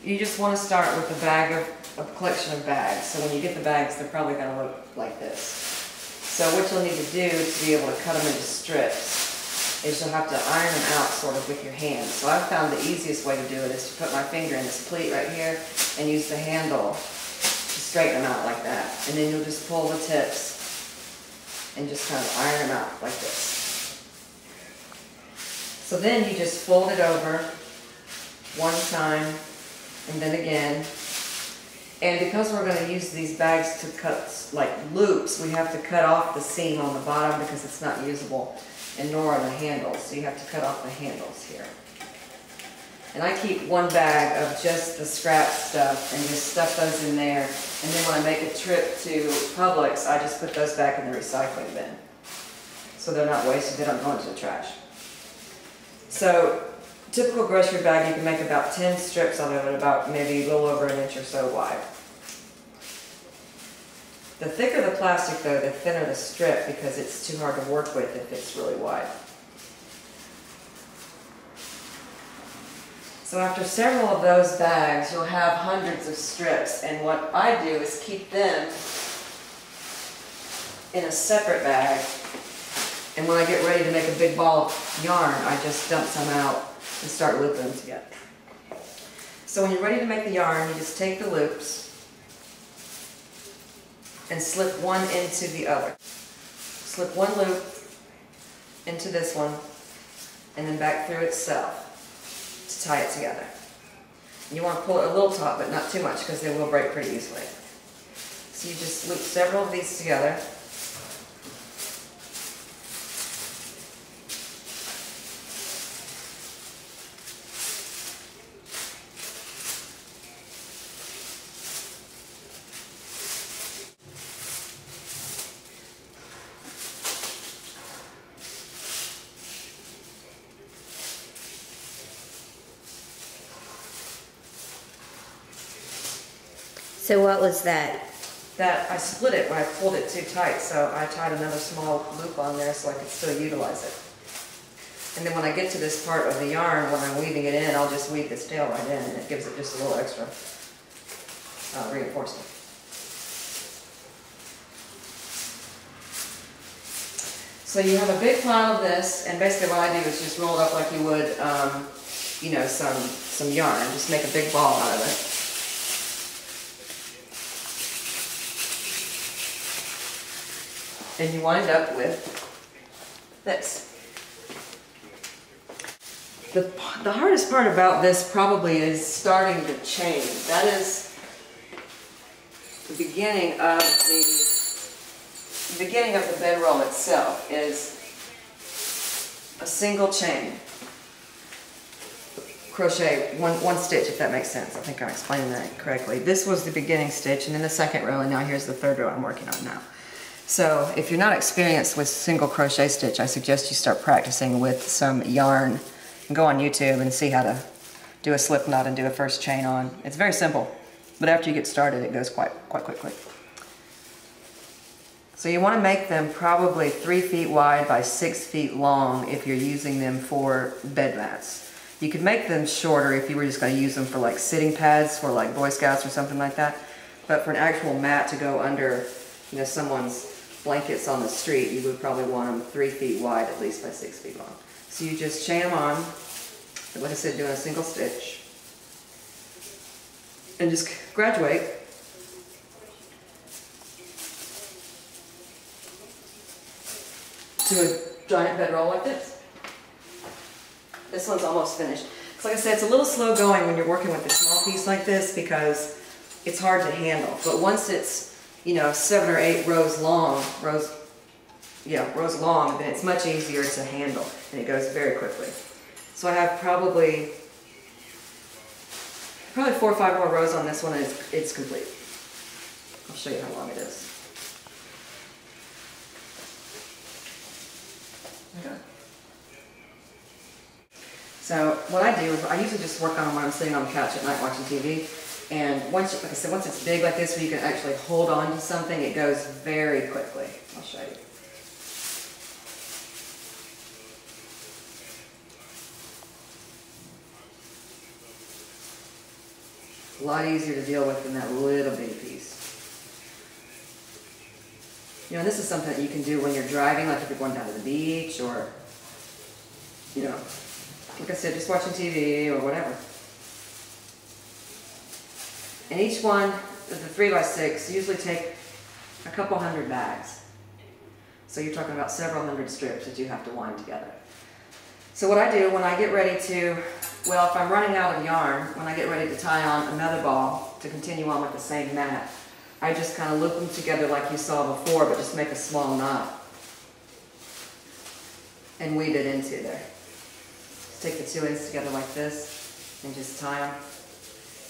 You just want to start with a collection of bags. So when you get the bags, they're probably going to look like this. So what you'll need to do to be able to cut them into strips is you'll have to iron them out sort of with your hands. So I've found the easiest way to do it is to put my finger in this pleat right here and use the handle to straighten them out like that. And then you'll just pull the tips and just kind of iron them out like this. So then you just fold it over one time and then again. And because we're going to use these bags to cut like loops, we have to cut off the seam on the bottom because it's not usable, and nor are the handles. So you have to cut off the handles here. And I keep one bag of just the scrap stuff and just stuff those in there. And then when I make a trip to Publix, I just put those back in the recycling bin. So they're not wasted, they don't go into the trash. So, typical grocery bag, you can make about 10 strips out of it, about maybe a little over an inch or so wide. The thicker the plastic though, the thinner the strip because it's too hard to work with if it's really wide. So after several of those bags, you'll have hundreds of strips, and what I do is keep them in a separate bag, and when I get ready to make a big ball of yarn, I just dump some out and start looping them together. So when you're ready to make the yarn, you just take the loops and slip one into the other. Slip one loop into this one and then back through itself to tie it together. And you want to pull it a little taut, but not too much because they will break pretty easily. So you just loop several of these together. So what was that? That I split it when I pulled it too tight, so I tied another small loop on there so I could still utilize it. And then when I get to this part of the yarn, when I'm weaving it in, I'll just weave this tail right in, and it gives it just a little extra reinforcement. So you have a big pile of this, and basically what I do is just roll it up like you would, you know, some yarn, and just make a big ball out of it. And you wind up with this. The hardest part about this probably is starting the chain. That is the beginning of the bedroll itself, is a single chain. Crochet one stitch, if that makes sense. I think I'm explaining that correctly. This was the beginning stitch, and then the second row, and now here's the third row I'm working on now. So if you're not experienced with single crochet stitch, I suggest you start practicing with some yarn and go on YouTube and see how to do a slip knot and do a first chain on. It's very simple, but after you get started, it goes quite quickly. So you want to make them probably 3 feet wide by 6 feet long if you're using them for bed mats. You could make them shorter if you were just going to use them for like sitting pads for like Boy Scouts or something like that. But for an actual mat to go under, you know, someone's blankets on the street, you would probably want them 3 feet wide at least by 6 feet long. So you just chain them on, like I said, doing a single stitch, and just graduate to a giant bedroll like this. This one's almost finished. So like I said, it's a little slow going when you're working with a small piece like this because it's hard to handle. But once it's, you know, 7 or 8 rows long, rows long, then it's much easier to handle, and it goes very quickly. So I have probably 4 or 5 more rows on this one, and it's complete. I'll show you how long it is. Okay. So what I do is I usually just work on them when I'm sitting on the couch at night watching TV. And once, like I said, once it's big like this where you can actually hold on to something, it goes very quickly. I'll show you. A lot easier to deal with than that little bitty piece. You know, this is something that you can do when you're driving, like if you're going down to the beach or, you know, like I said, just watching TV or whatever. And each one of the 3x6 usually take a couple hundred bags. So you're talking about several hundred strips that you have to wind together. So what I do when I get ready to, well, if I'm running out of yarn, when I get ready to tie on another ball to continue on with the same mat, I just kind of loop them together like you saw before, but just make a small knot and weave it into there. Just take the 2 ends together like this and just tie them.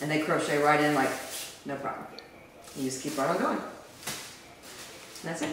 And they crochet right in like no problem. You just keep right on going. And that's it.